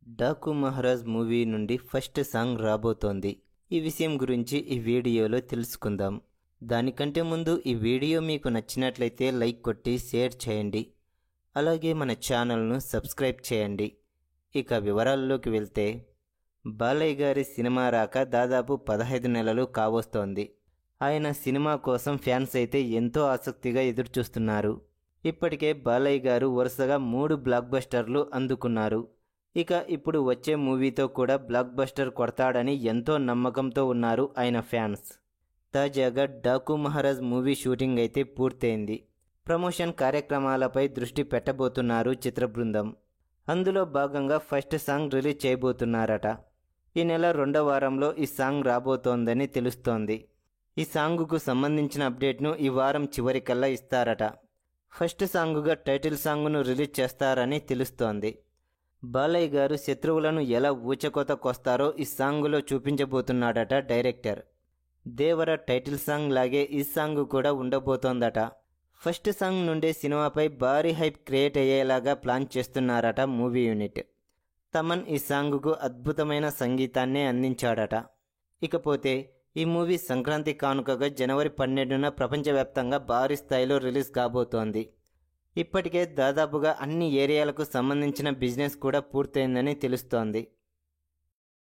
Daaku Maharaj movie నుండి first song రాబోతోంది. ఈ విషయం గురించి ఈ వీడియోలో తెలుసుకుందాం. దానికంటే ముందు ఈ వీడియో మీకు నచ్చినట్లయితే లైక్ కొట్టి షేర్ చేయండి. అలాగే మన ఛానల్ను సబ్స్క్రైబ్ చేయండి. ఇక వివరాల్లోకి వెళ్తే, బాలయ్య గారి సినిమా రాక దాదాపు 15 నెలలు కావస్తోంది. ఆయన సినిమా కోసం ఫ్యాన్స్ అయితే ఎంతో ఆసక్తిగా ఎదురుచూస్తున్నారు. ఇప్పటికే బాలయ్య గారు వరుసగా 3 బ్లాక్ బస్టర్లు అందుకున్నారు. ఇక ఇప్పుడు వచ్చే మూవీతో కూడా బ్లాక్ బస్టర్ కొడతాడని ఎంతో నమ్మకంతో ఉన్నారు ఆయన ఫ్యాన్స్. తాజాగా డాకు మహారాజ్ మూవీ షూటింగ్ అయితే పూర్తయింది. ప్రమోషన్ కార్యక్రమాలపై దృష్టి పెట్టబోతున్నారు చిత్ర బృందం. అందులో భాగంగా ఫస్ట్ సాంగ్ రిలీజ్ చేయబోతున్నారట. ఈ నెల 2వ వారంలో ఈ సాంగ్ రాబోతోందని తెలుస్తోంది. ఈ సాంగుకు సంబంధించిన అప్డేట్ను ఈ వారం చివరికల్లా ఇస్తారట. ఫస్ట్ సాంగుగా టైటిల్ సాంగ్ను రిలీజ్ చేస్తారని తెలుస్తోంది. బాలయ్య గారు శత్రువులను ఎలా ఊచకోతకొస్తారో ఈ సాంగులో చూపించబోతున్నాడట డైరెక్టర్. దేవర టైటిల్ సాంగ్ లాగే ఈ సాంగ్ కూడా ఉండబోతోందట. ఫస్ట్ సాంగ్ నుండే సినిమాపై భారీ హైప్ క్రియేట్ అయ్యేలాగా ప్లాన్ చేస్తున్నారట మూవీ యూనిట్. తమన్ ఈ సాంగుకు అద్భుతమైన సంగీతాన్నే అందించాడట. ఇకపోతే ఈ మూవీ సంక్రాంతి కానుకగా జనవరి 12న ప్రపంచవ్యాప్తంగా భారీ స్థాయిలో రిలీజ్ కాబోతోంది. ఇప్పటికే దాదాపుగా అన్ని ఏరియాలకు సంబంధించిన బిజినెస్ కూడా పూర్తయిందని తెలుస్తోంది.